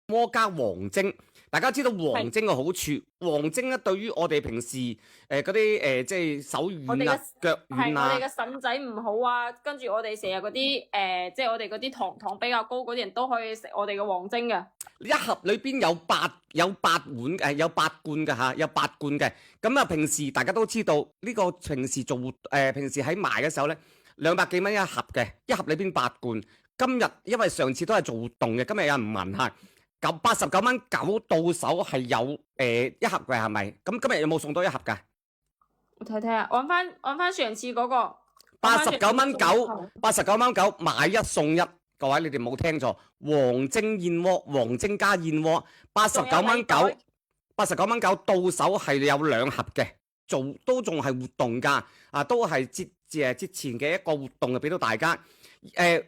魔加黃精。大家知道黃精嘅好處，黃精咧對於我哋平時嗰啲即係手軟啊、腳軟啊，係我哋嘅腎仔唔好啊，跟住我哋成日嗰啲即係我哋嗰啲糖比較高嗰啲人都可以食我哋嘅黃精嘅。一盒裏邊有八碗有八罐嘅嚇，有八罐嘅。咁啊，平時大家都知道呢個平時平時喺賣嘅時候咧，200幾蚊一盒嘅，一盒裏邊八罐。今日因為上次都係做活動嘅，今日有人問下。89蚊9到手係有一盒嘅係咪？咁今日有冇送多一盒㗎？我睇睇啊，揾翻上次嗰個89蚊9買一送一，各位你哋冇聽錯，黃精燕窩，黃精加燕窩89蚊9到手係有2盒嘅，都仲係活動價啊，都係節前嘅一個活動就俾到大家。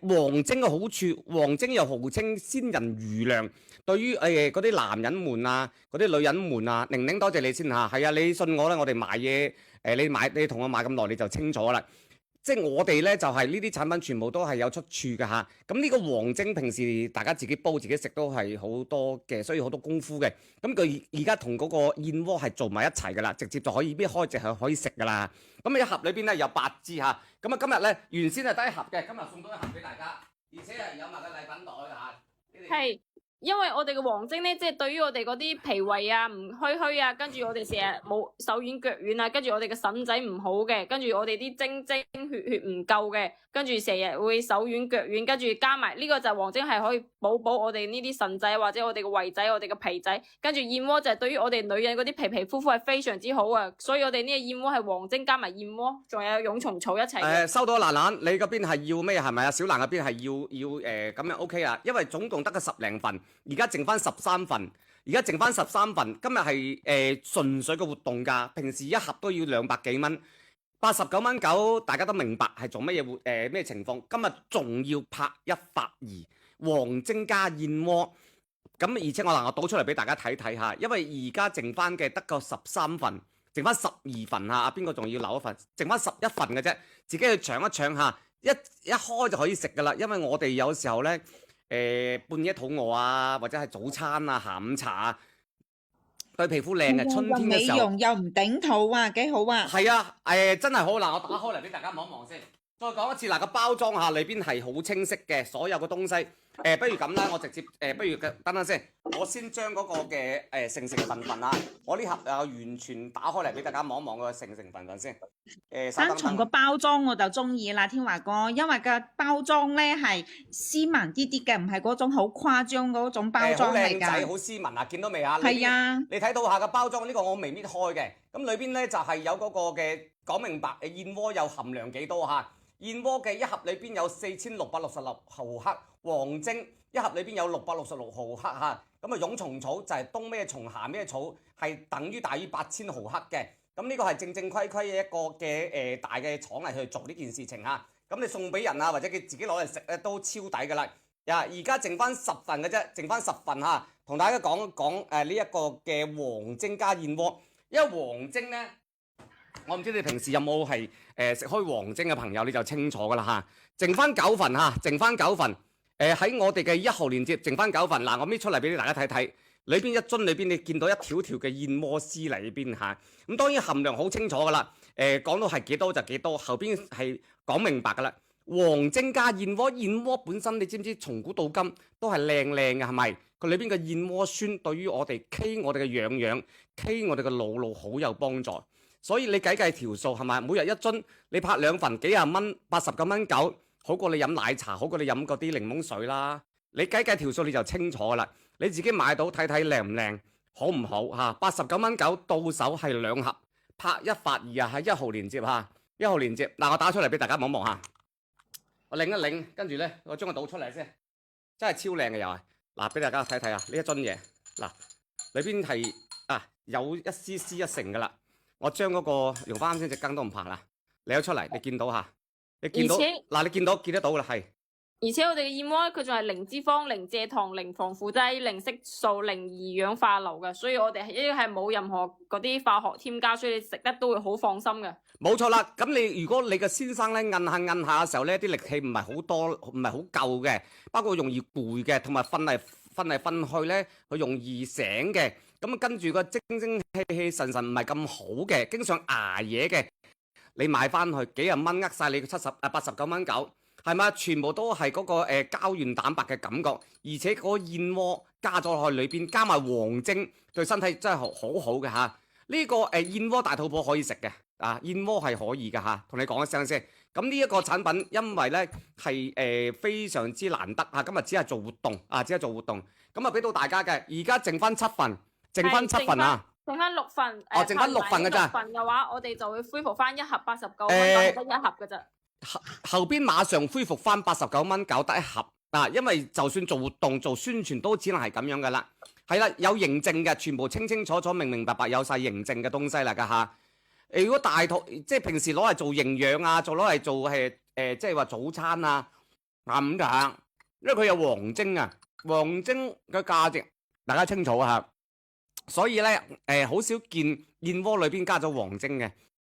黃精嘅好處，黃精又號稱仙人餘糧，對於嗰啲男人們啊，嗰啲女人們啊，寧寧多謝你先嚇，係啊，你信我啦，我哋買嘢你同我買咁耐你就清楚啦。即係我哋呢，就係呢啲產品全部都係有出處嘅嚇。咁呢個黃精平時大家自己煲自己食都係好多嘅，需要好多功夫嘅。咁佢而家同嗰個燕窩係做埋一齊㗎啦，直接就可以搣開就係可以食㗎啦。咁一盒裏邊呢，有8支嚇。咁啊今日呢，原先係得一盒嘅，今日送多一盒俾大家，而且係有埋個禮品袋㗎嚇。係。因為我哋嘅黃精咧，即係對於我哋嗰啲脾胃啊、唔虛啊，跟住我哋成日冇手軟腳軟啊，跟住我哋嘅腎仔唔好嘅，跟住我哋啲精血唔夠嘅，跟住成日會手軟腳軟，跟住加埋呢個就係黃精係可以補我哋呢啲腎仔或者我哋嘅胃仔、我哋嘅脾仔，跟住燕窩就係對於我哋女人嗰啲皮膚係非常之好啊，所以我哋呢個燕窩係黃精加埋燕窩，仲有蛹蟲草一齊。收到蘭蘭，你嗰邊係要咩係咪啊？小蘭嗰邊係要咁樣 OK 啦，因為總共得個10零份。而家剩翻13份，今日係純粹嘅活動價，平時一盒都要200幾蚊，89蚊9，大家都明白係做乜嘢咩情況？今日仲要拍一發二黃精加燕窩，咁而且我倒出嚟俾大家睇睇下，因為而家剩翻嘅得個13份，剩翻12份嚇，邊個仲要留一份？剩翻11份嘅啫，自己去搶一搶下，一開就可以食噶啦，因為我哋有時候呢。半夜肚餓啊，或者係早餐啊、下午茶啊，對皮膚靚嘅春天嘅時候，美容又唔頂肚啊，幾好啊！係啊，真係好嗱，我打開嚟俾大家望一望先。再講一次嗱，個包裝下裏邊係好清晰嘅，所有嘅東西。不如咁啦，我直接不如等等先，我先將嗰個嘅成分啊，我呢盒完全打開嚟俾大家望一望個成分先。單從個包裝我就中意啦，天華哥，因為個包裝咧係斯文啲啲嘅，唔係嗰種好誇張嗰種包裝嚟㗎。好靚仔，好斯文啊！見到未啊？係啊，你睇到下個包裝呢個我未搣開嘅，咁裏邊咧就係有嗰個嘅講明白燕窩有含量幾多嚇？燕窩嘅一盒裏邊有4666毫克，黃精一盒裏邊有666毫克嚇，咁啊蛹蟲草就係冬咩蟲夏咩草，係等於大於8000毫克嘅，咁呢個係正規嘅一個嘅大嘅廠嚟去做呢件事情嚇，咁你送俾人啊或者佢自己攞嚟食咧都超抵噶啦，而家剩翻10份嘅啫，剩翻10份嚇，同大家講一講呢一個嘅黃精加燕窩，因為黃精咧。我唔知你平時有冇係食開黃精嘅朋友，你就清楚噶啦嚇。剩翻9份嚇，剩翻9份。喺我哋嘅1號鏈接，剩翻9份。嗱，我搣出嚟俾大家睇睇，裏邊一樽裏邊你見到一條條嘅燕窩絲嚟邊嚇。咁當然含量好清楚噶啦。講到係幾多就幾多，後邊係講明白噶啦。黃精加燕窩，燕窩本身你知唔知從古到今都係靚嘅係咪？佢裏邊嘅燕窩酸對於我哋傾我哋嘅養傾我哋嘅腦好有幫助。所以你計條數係咪？每日一樽，你拍2份幾廿蚊，89蚊9，好過你飲奶茶，好過你飲嗰啲檸檬水啦。你計條數你就清楚啦。你自己買到睇睇靚唔靚，好唔好嚇？89蚊9到手係2盒，拍一發二啊，喺1號鏈接嚇，1號鏈接。嗱，我打出嚟俾大家望望嚇。我擰一擰，跟住咧，我將佢倒出嚟先，真係超靚嘅又係。嗱，俾大家睇睇啊，呢一樽嘢，嗱，裏邊係有一絲絲一成噶啦。我將嗰個用翻先隻羹都唔怕啦，你咗出嚟，你見到吓，你見到嗱，你見得到噶啦，係。而且我哋嘅燕窩佢仲係零脂肪、零蔗糖、零防腐劑、零色素、零二氧化硫嘅，所以我哋呢個係冇任何嗰啲化學添加，所以你食得都會好放心嘅。冇錯啦，咁如果你嘅先生咧摁下嘅時候咧，啲力氣唔係好多，唔係好夠嘅，包括容易攰嘅，同埋瞓嚟分去咧，佢容易醒嘅。咁跟住個精氣神唔係咁好嘅，經常捱夜嘅，你買翻去幾廿蚊，呃晒你89蚊9，係咪？全部都係嗰個膠原蛋白嘅感覺，而且嗰個燕窩加咗落去裏邊，加埋黃精，對身體真係好好嘅嚇。呢個燕窩大肚婆可以食嘅，燕窩係可以嘅嚇，同你講一聲先。咁呢一個產品，因為呢係非常之難得嚇，今日只係做活動只係做活動，咁啊俾到大家嘅。而家剩翻7份，剩翻7份啊，剩翻6份。剩翻6份嘅咋？6份嘅話，我哋就會恢復翻一盒89蚊，得一盒嘅咋。後邊馬上恢復翻89蚊，搞得一盒因為就算做活動做宣傳都只能係咁樣噶啦。係啦，有認證嘅，全部清清楚楚、明明白白有晒認證嘅東西嚟噶嚇。如果大肚即係平時攞嚟做營養攞嚟做即係話早餐咁㗎，因為佢有黃精黃精嘅價值大家清楚所以咧好少見燕窩裏邊加咗黃精嘅。